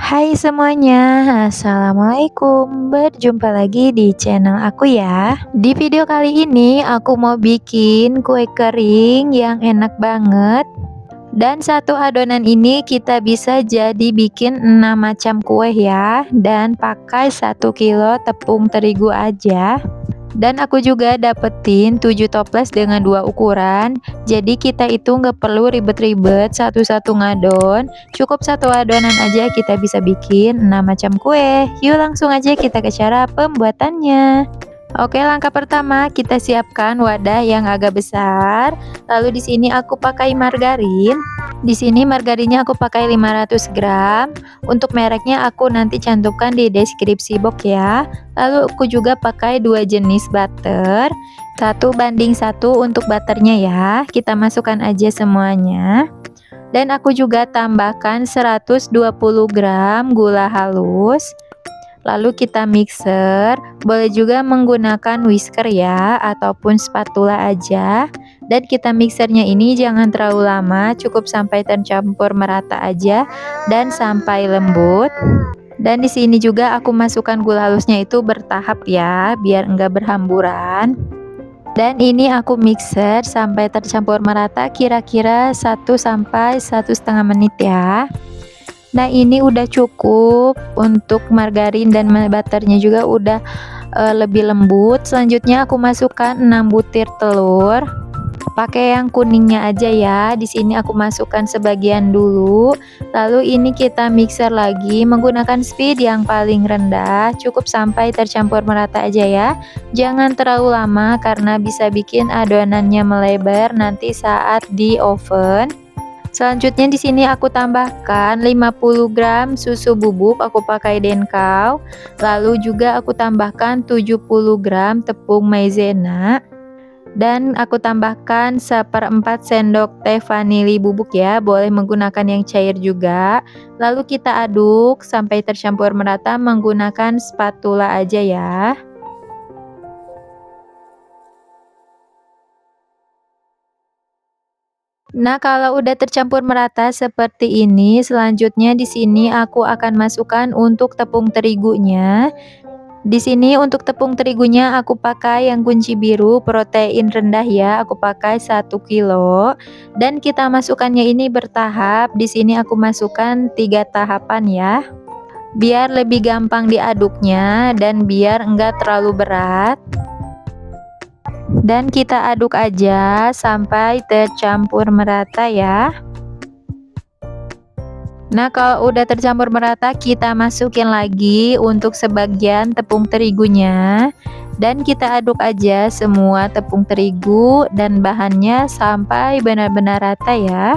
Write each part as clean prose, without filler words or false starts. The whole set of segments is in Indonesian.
Hai semuanya, assalamualaikum. Berjumpa lagi di channel aku ya. Di video kali ini aku mau bikin kue kering yang enak banget. Dan satu adonan ini kita bisa jadi bikin 6 macam kue ya. Dan pakai 1 kilo tepung terigu aja. Dan aku juga dapetin 7 toples dengan 2 ukuran. Jadi kita itu nggak perlu ribet-ribet satu-satu ngadon. Cukup satu adonan aja kita bisa bikin 6 macam kue. Yuk langsung aja kita ke cara pembuatannya. Oke, langkah pertama kita siapkan wadah yang agak besar. Lalu di sini aku pakai margarin. Di sini margarinnya aku pakai 500 gram. Untuk mereknya aku nanti cantumkan di deskripsi box ya. Lalu aku juga pakai 2 jenis butter. 1:1 untuk butternya ya. Kita masukkan aja semuanya. Dan aku juga tambahkan 120 gram gula halus. Lalu kita mixer, boleh juga menggunakan whisker ya, ataupun spatula aja. Dan kita mixernya ini jangan terlalu lama, cukup sampai tercampur merata aja dan sampai lembut. Dan di sini juga aku masukkan gula halusnya itu bertahap ya, biar enggak berhamburan. Dan ini aku mixer sampai tercampur merata kira-kira 1 sampai 1,5 menit ya. Nah ini udah cukup untuk margarin dan butternya juga udah lebih lembut. Selanjutnya aku masukkan 6 butir telur. Pakai yang kuningnya aja ya. Di sini aku masukkan sebagian dulu. Lalu ini kita mixer lagi menggunakan speed yang paling rendah. Cukup sampai tercampur merata aja ya. Jangan terlalu lama karena bisa bikin adonannya melebar nanti saat di oven. Selanjutnya di sini aku tambahkan 50 gram susu bubuk, aku pakai Denkau. Lalu juga aku tambahkan 70 gram tepung maizena. Dan aku tambahkan 1/4 sendok teh vanili bubuk ya, boleh menggunakan yang cair juga. Lalu kita aduk sampai tercampur merata menggunakan spatula aja ya. Nah, kalau udah tercampur merata seperti ini, selanjutnya di sini aku akan masukkan untuk tepung terigunya. Di sini untuk tepung terigunya aku pakai yang kunci biru protein rendah ya, aku pakai 1 kilo. Dan kita masukkannya ini bertahap. Di sini aku masukkan 3 tahapan ya. Biar lebih gampang diaduknya dan biar enggak terlalu berat. Dan kita aduk aja sampai tercampur merata ya. Nah kalau udah tercampur merata kita masukin lagi untuk sebagian tepung terigunya. Dan kita aduk aja semua tepung terigu dan bahannya sampai benar-benar rata ya.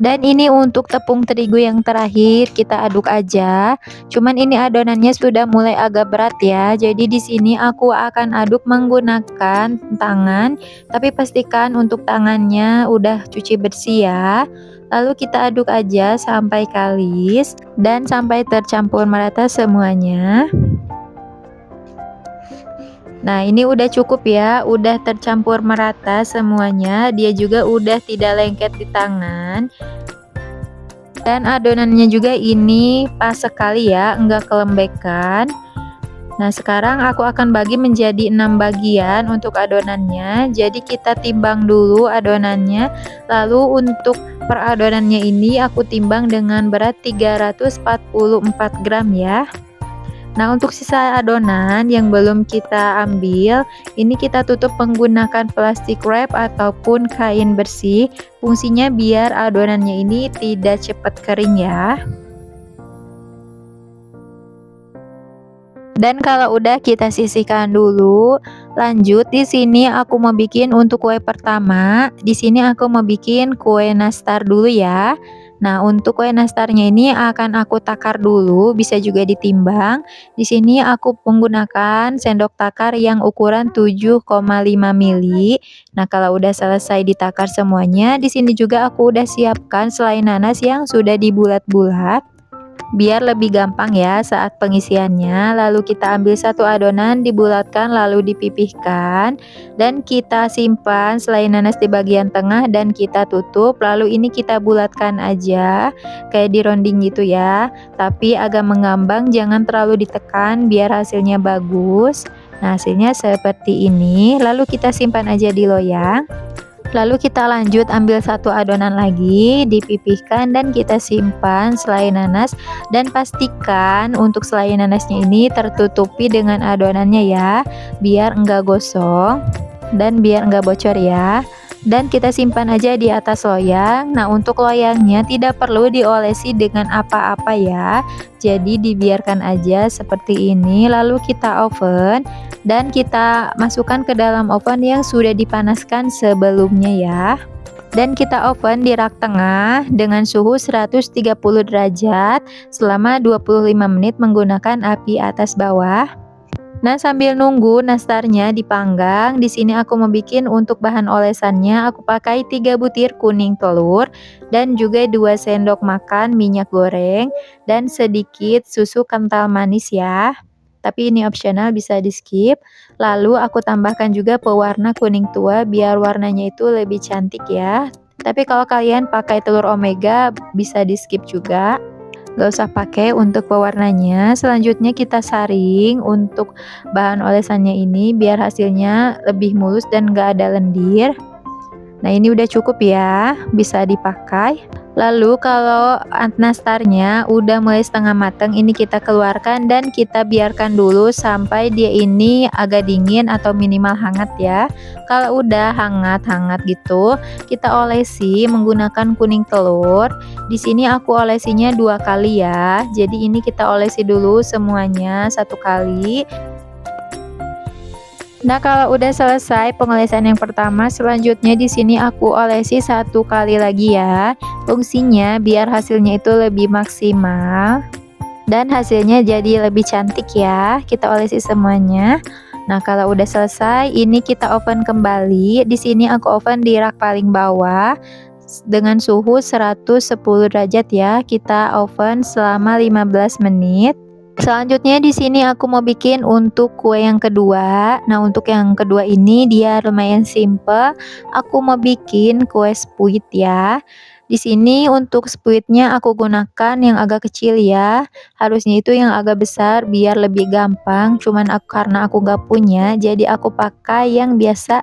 Dan ini untuk tepung terigu yang terakhir kita aduk aja. Cuman ini adonannya sudah mulai agak berat ya. Jadi di sini aku akan aduk menggunakan tangan, tapi pastikan untuk tangannya udah cuci bersih ya. Lalu kita aduk aja sampai kalis dan sampai tercampur merata semuanya. Nah ini udah cukup ya, udah tercampur merata semuanya. Dia juga udah tidak lengket di tangan. Dan adonannya juga ini pas sekali ya, enggak kelembekan. Nah sekarang aku akan bagi menjadi 6 bagian untuk adonannya. Jadi kita timbang dulu adonannya. Lalu untuk per adonannya ini aku timbang dengan berat 344 gram ya. Nah untuk sisa adonan yang belum kita ambil, ini kita tutup menggunakan plastik wrap ataupun kain bersih. Fungsinya biar adonannya ini tidak cepat kering ya. Dan kalau udah kita sisihkan dulu. Lanjut di sini aku mau bikin untuk kue pertama. Di sini aku mau bikin kue nastar dulu ya. Nah, untuk kue nastarnya ini akan aku takar dulu, bisa juga ditimbang. Di sini aku menggunakan sendok takar yang ukuran 7,5 mili. Nah, kalau udah selesai ditakar semuanya, di sini juga aku udah siapkan selai nanas yang sudah dibulat-bulat. Biar lebih gampang ya saat pengisiannya. Lalu kita ambil satu adonan, dibulatkan lalu dipipihkan dan kita simpan selai nanas di bagian tengah dan kita tutup. Lalu ini kita bulatkan aja kayak di ronding gitu ya. Tapi agak mengambang, jangan terlalu ditekan biar hasilnya bagus. Nah, hasilnya seperti ini. Lalu kita simpan aja di loyang. Lalu kita lanjut ambil satu adonan lagi, dipipihkan dan kita simpan selai nanas dan pastikan untuk selai nanasnya ini tertutupi dengan adonannya ya, biar enggak gosong dan biar enggak bocor ya. Dan kita simpan aja di atas loyang. Nah, untuk loyangnya tidak perlu diolesi dengan apa-apa ya. Jadi dibiarkan aja seperti ini. Lalu kita oven dan kita masukkan ke dalam oven yang sudah dipanaskan sebelumnya ya. Dan kita oven di rak tengah dengan suhu 130 derajat selama 25 menit menggunakan api atas bawah. Nah, sambil nunggu nastarnya dipanggang, di sini aku mau bikin untuk bahan olesannya, aku pakai 3 butir kuning telur dan juga 2 sendok makan minyak goreng dan sedikit susu kental manis ya. Tapi ini opsional, bisa di-skip. Lalu aku tambahkan juga pewarna kuning tua biar warnanya itu lebih cantik ya. Tapi kalau kalian pakai telur omega bisa di-skip juga. Gak usah pakai untuk pewarnanya. Selanjutnya kita saring untuk bahan olesannya ini biar hasilnya lebih mulus dan gak ada lendir. Nah, ini udah cukup ya, bisa dipakai. Lalu kalau nastarnya udah mulai setengah matang, ini kita keluarkan dan kita biarkan dulu sampai dia ini agak dingin atau minimal hangat ya. Kalau udah hangat-hangat gitu, kita olesi menggunakan kuning telur. Di sini aku olesinya 2 kali ya. Jadi ini kita olesi dulu semuanya 1 kali. Nah, kalau udah selesai pengolesan yang pertama, selanjutnya di sini aku olesi 1 kali lagi ya. Fungsinya biar hasilnya itu lebih maksimal dan hasilnya jadi lebih cantik ya. Kita olesi semuanya. Nah, kalau udah selesai, ini kita oven kembali. Di sini aku oven di rak paling bawah dengan suhu 110 derajat ya. Kita oven selama 15 menit. Selanjutnya di sini aku mau bikin untuk kue yang kedua. Nah, untuk yang kedua ini dia lumayan simple. Aku mau bikin kue spuit ya. Di sini untuk spuitnya aku gunakan yang agak kecil ya. Harusnya itu yang agak besar biar lebih gampang. Cuman karena aku nggak punya, jadi aku pakai yang biasa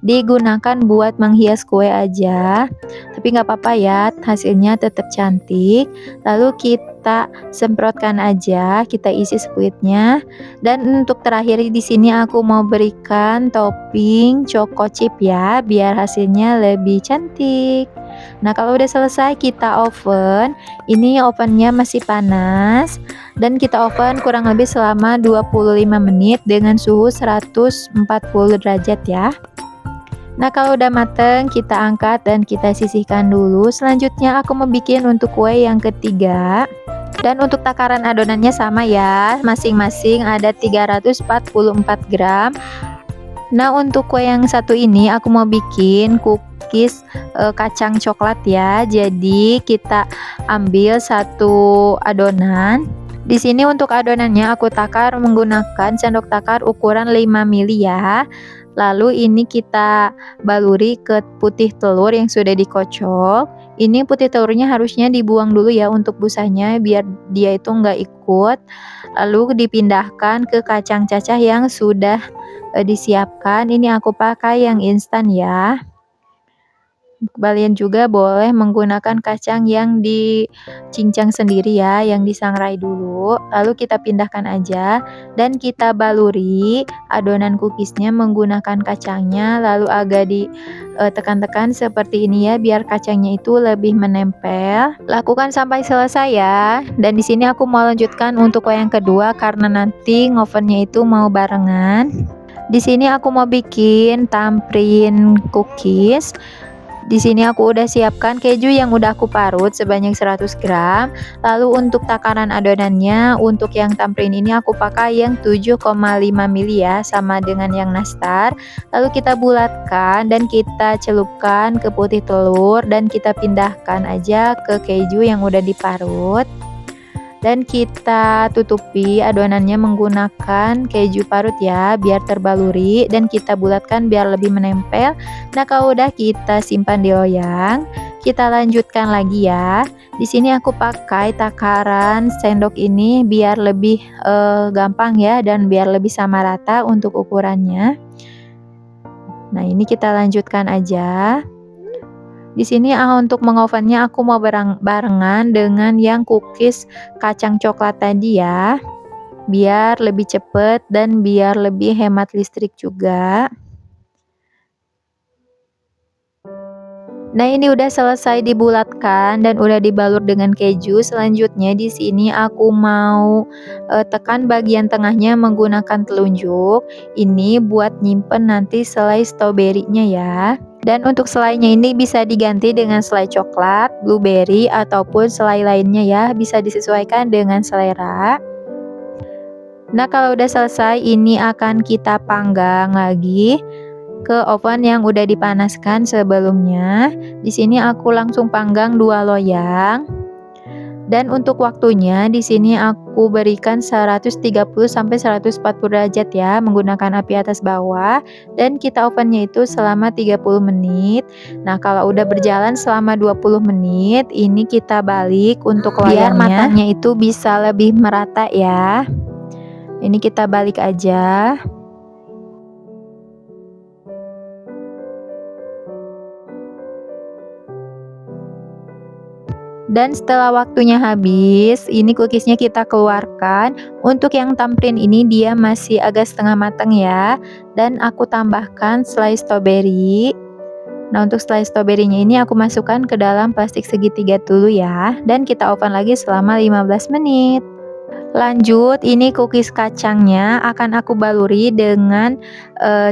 digunakan buat menghias kue aja. Tapi nggak apa-apa ya, hasilnya tetap cantik. Lalu kita semprotkan aja, kita isi spuitnya. Dan untuk terakhir di sini aku mau berikan topping choco chip ya, biar hasilnya lebih cantik. Nah, kalau udah selesai kita oven. Ini ovennya masih panas dan kita oven kurang lebih selama 25 menit dengan suhu 140 derajat ya. Nah, kalau udah mateng kita angkat dan kita sisihkan dulu. Selanjutnya aku mau bikin untuk kue yang ketiga. Dan untuk takaran adonannya sama ya, masing-masing ada 344 gram. Nah, untuk kue yang satu ini aku mau bikin cookies kacang coklat ya. Jadi kita ambil satu adonan. Di sini untuk adonannya aku takar menggunakan sendok takar ukuran 5 mili ya. Lalu ini kita baluri ke putih telur yang sudah dikocok. Ini putih telurnya harusnya dibuang dulu ya untuk busanya biar dia itu nggak ikut. Lalu dipindahkan ke kacang cacah yang sudah disiapkan. Ini aku pakai yang instan ya. Kalian juga boleh menggunakan kacang yang dicincang sendiri ya, yang disangrai dulu. Lalu kita pindahkan aja dan kita baluri adonan cookiesnya menggunakan kacangnya, lalu agak ditekan-tekan seperti ini ya, biar kacangnya itu lebih menempel. Lakukan sampai selesai ya. Dan di sini aku mau lanjutkan untuk yang kedua karena nanti ngovennya itu mau barengan. Di sini aku mau bikin tamrin cookies. Di sini aku udah siapkan keju yang udah aku parut sebanyak 100 gram. Lalu untuk takaran adonannya, untuk yang tamprin ini aku pakai yang 7,5 mili ya, sama dengan yang nastar. Lalu kita bulatkan dan kita celupkan ke putih telur dan kita pindahkan aja ke keju yang udah diparut. Dan kita tutupi adonannya menggunakan keju parut ya, biar terbaluri dan kita bulatkan biar lebih menempel. Nah, kalau udah kita simpan di loyang, kita lanjutkan lagi ya. Di sini aku pakai takaran sendok ini biar lebih gampang ya dan biar lebih sama rata untuk ukurannya. Nah, ini kita lanjutkan aja. Di sini untuk mengovennya aku mau barengan dengan yang cookies kacang coklat tadi ya, biar lebih cepet dan biar lebih hemat listrik juga. Nah, ini udah selesai dibulatkan dan udah dibalur dengan keju. Selanjutnya di sini aku mau tekan bagian tengahnya menggunakan telunjuk. Ini buat nyimpen nanti selai stroberinya ya. Dan untuk selainya ini bisa diganti dengan selai coklat, blueberry, ataupun selai lainnya ya, bisa disesuaikan dengan selera. Nah, kalau udah selesai ini akan kita panggang lagi ke oven yang udah dipanaskan sebelumnya. Di sini aku langsung panggang 2 loyang. Dan untuk waktunya di sini aku berikan 130 sampai 140 derajat ya, menggunakan api atas bawah dan kita ovennya itu selama 30 menit. Nah, kalau udah berjalan selama 20 menit, ini kita balik untuk loyangnya biar matangnya itu bisa lebih merata ya. Ini kita balik aja. Dan setelah waktunya habis, ini cookiesnya kita keluarkan. Untuk yang tamprin ini dia masih agak setengah matang ya. Dan aku tambahkan selai stroberi. Nah, untuk selai stroberinya ini aku masukkan ke dalam plastik segitiga dulu ya. Dan kita oven lagi selama 15 menit. Lanjut, ini cookies kacangnya akan aku baluri dengan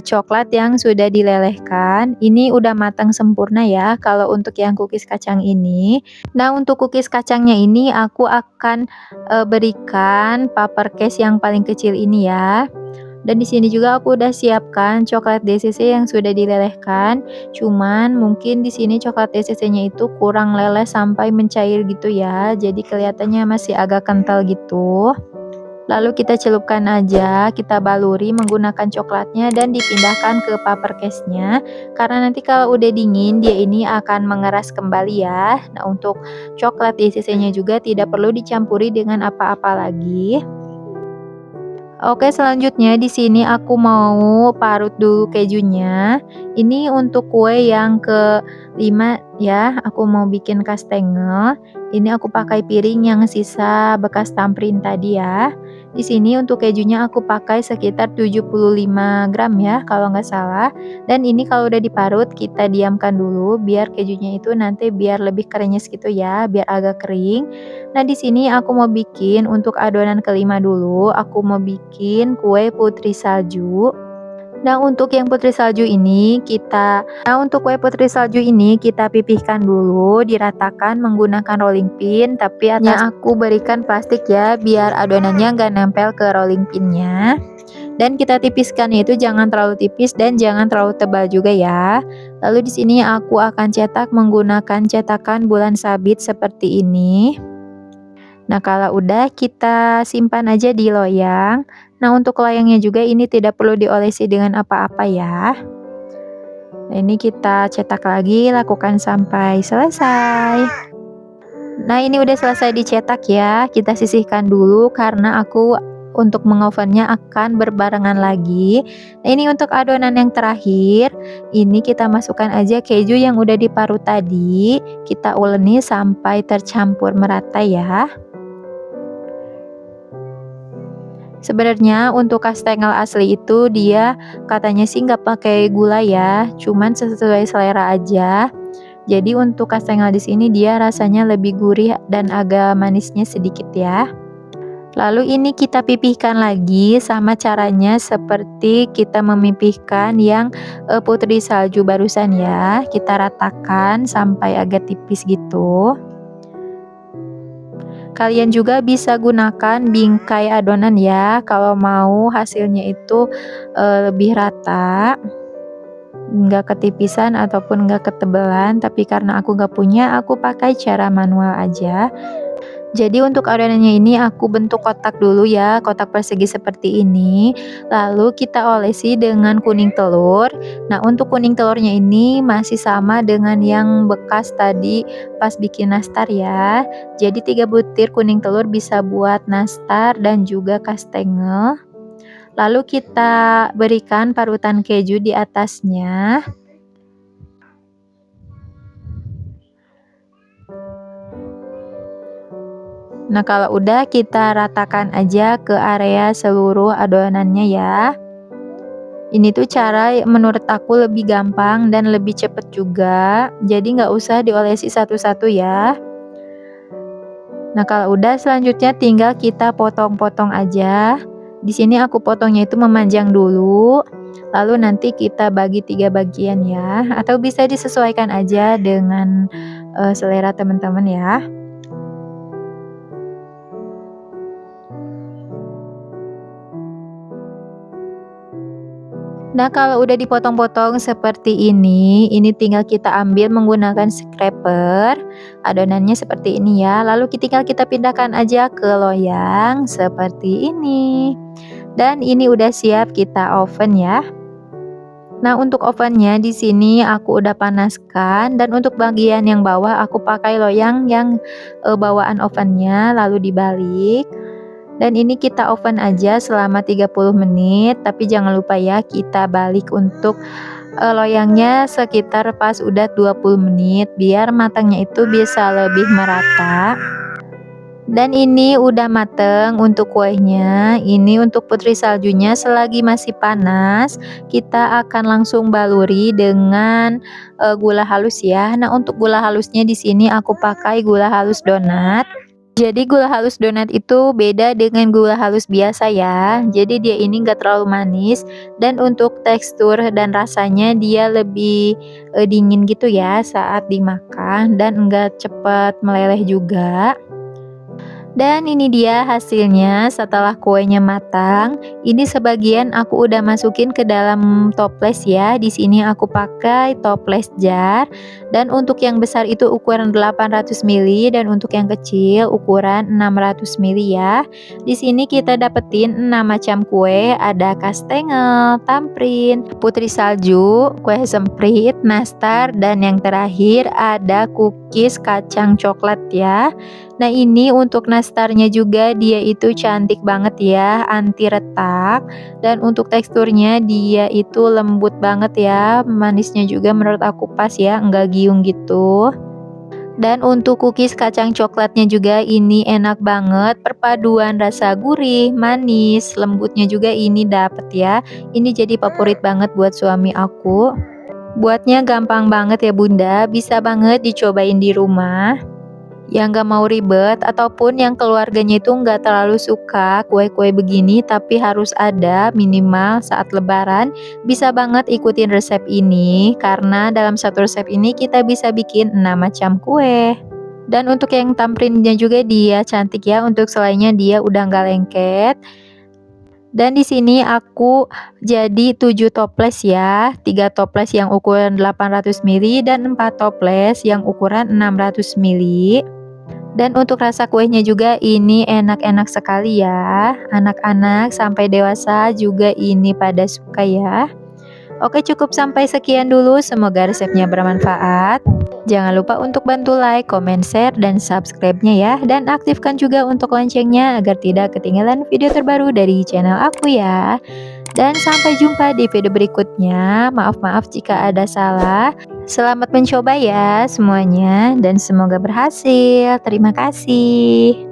coklat yang sudah dilelehkan. Ini udah matang sempurna ya kalau untuk yang cookies kacang ini. Nah, untuk cookies kacangnya ini aku akan berikan paper case yang paling kecil ini ya. Dan di sini juga aku udah siapkan coklat DCC yang sudah dilelehkan. Cuman mungkin di sini coklat DCC-nya itu kurang leleh sampai mencair gitu ya. Jadi kelihatannya masih agak kental gitu. Lalu kita celupkan aja, kita baluri menggunakan coklatnya dan dipindahkan ke paper case-nya. Karena nanti kalau udah dingin dia ini akan mengeras kembali ya. Nah, untuk coklat DCC-nya juga tidak perlu dicampuri dengan apa-apa lagi. Oke, selanjutnya di sini aku mau parut dulu kejunya. Ini untuk kue yang ke-5 ya, aku mau bikin kastengel. Ini aku pakai piring yang sisa bekas tamprin tadi ya. Di sini untuk kejunya aku pakai sekitar 75 gram ya, kalau nggak salah. Dan ini kalau udah diparut kita diamkan dulu biar kejunya itu nanti biar lebih krenyes gitu ya, biar agak kering. Nah, di sini aku mau bikin untuk adonan kelima dulu, aku mau bikin kue putri salju. Nah, untuk yang putri salju ini untuk kue putri salju ini kita pipihkan dulu, diratakan menggunakan rolling pin, tapi atasnya aku berikan plastik ya, biar adonannya nggak nempel ke rolling pinnya. Dan kita tipiskan itu jangan terlalu tipis dan jangan terlalu tebal juga ya. Lalu di sini aku akan cetak menggunakan cetakan bulan sabit seperti ini. Nah, kalau udah kita simpan aja di loyang. Nah, untuk loyangnya juga ini tidak perlu diolesi dengan apa-apa ya. Nah, ini kita cetak lagi, lakukan sampai selesai. Nah, ini udah selesai dicetak ya. Kita sisihkan dulu karena aku untuk mengovennya akan berbarengan lagi. Nah, ini untuk adonan yang terakhir. Ini kita masukkan aja keju yang udah diparut tadi. Kita uleni sampai tercampur merata ya. Sebenarnya untuk kastengel asli itu dia katanya sih nggak pakai gula ya, cuman sesuai selera aja. Jadi untuk kastengel di sini dia rasanya lebih gurih dan agak manisnya sedikit ya. Lalu ini kita pipihkan lagi, sama caranya seperti kita memipihkan yang putri salju barusan ya. Kita ratakan sampai agak tipis gitu. Kalian juga bisa gunakan bingkai adonan ya, kalau mau hasilnya itu lebih rata, nggak ketipisan ataupun nggak ketebalan. Tapi karena aku nggak punya, aku pakai cara manual aja. Jadi untuk adonannya ini aku bentuk kotak dulu ya, kotak persegi seperti ini. Lalu kita olesi dengan kuning telur. Nah, untuk kuning telurnya ini masih sama dengan yang bekas tadi pas bikin nastar ya. Jadi 3 butir kuning telur bisa buat nastar dan juga kastengel. Lalu kita berikan parutan keju di atasnya. Nah, kalau udah kita ratakan aja ke area seluruh adonannya ya. Ini tuh cara menurut aku lebih gampang dan lebih cepet juga. Jadi nggak usah diolesi satu-satu ya. Nah, kalau udah selanjutnya tinggal kita potong-potong aja. Di sini aku potongnya itu memanjang dulu. Lalu nanti kita bagi 3 bagian ya, atau bisa disesuaikan aja dengan selera teman-teman ya. Nah, kalau udah dipotong-potong seperti ini tinggal kita ambil menggunakan scraper. Adonannya seperti ini ya. Lalu tinggal kita pindahkan aja ke loyang seperti ini. Dan ini udah siap kita oven ya. Nah, untuk ovennya di sini aku udah panaskan, dan untuk bagian yang bawah aku pakai loyang yang bawaan ovennya lalu dibalik. Dan ini kita oven aja selama 30 menit, tapi jangan lupa ya kita balik untuk loyangnya sekitar pas udah 20 menit biar matangnya itu bisa lebih merata. Dan ini udah mateng untuk kuenya. Ini untuk putri saljunya selagi masih panas, kita akan langsung baluri dengan gula halus ya. Nah, untuk gula halusnya di sini aku pakai gula halus donat. Jadi gula halus donat itu beda dengan gula halus biasa ya. Jadi dia ini enggak terlalu manis, dan untuk tekstur dan rasanya dia lebih dingin gitu ya saat dimakan, dan enggak cepat meleleh juga. Dan ini dia hasilnya setelah kuenya matang. Ini sebagian aku udah masukin ke dalam toples ya. Di sini aku pakai toples jar. Dan untuk yang besar itu ukuran 800 ml, dan untuk yang kecil ukuran 600 ml ya. Di sini kita dapetin 6 macam kue, ada kastengel, tamprin, putri salju, kue semprit, nastar, dan yang terakhir ada cookies kacang coklat ya. Nah, ini untuk nastarnya juga dia itu cantik banget ya, anti retak, dan untuk teksturnya dia itu lembut banget ya, manisnya juga menurut aku pas ya, enggak giung gitu. Dan untuk cookies kacang coklatnya juga ini enak banget, perpaduan rasa gurih, manis, lembutnya juga ini dapet ya. Ini jadi favorit banget buat suami aku. Buatnya gampang banget ya Bunda, bisa banget dicobain di rumah. Yang gak mau ribet ataupun yang keluarganya itu nggak terlalu suka kue-kue begini tapi harus ada minimal saat lebaran, bisa banget ikutin resep ini karena dalam satu resep ini kita bisa bikin 6 macam kue. Dan untuk yang tamprinnya juga dia cantik ya, untuk selainnya dia udah nggak lengket. Dan di sini aku jadi 7 toples ya, 3 toples yang ukuran 800 ml dan 4 toples yang ukuran 600 ml. Dan untuk rasa kuenya juga ini enak-enak sekali ya. Anak-anak sampai dewasa juga ini pada suka ya. Oke, cukup sampai sekian dulu. Semoga resepnya bermanfaat. Jangan lupa untuk bantu like, comment, share, dan subscribe-nya ya. Dan aktifkan juga untuk loncengnya agar tidak ketinggalan video terbaru dari channel aku ya. Dan sampai jumpa di video berikutnya. Maaf-maaf jika ada salah. Selamat mencoba ya semuanya, dan semoga berhasil. Terima kasih.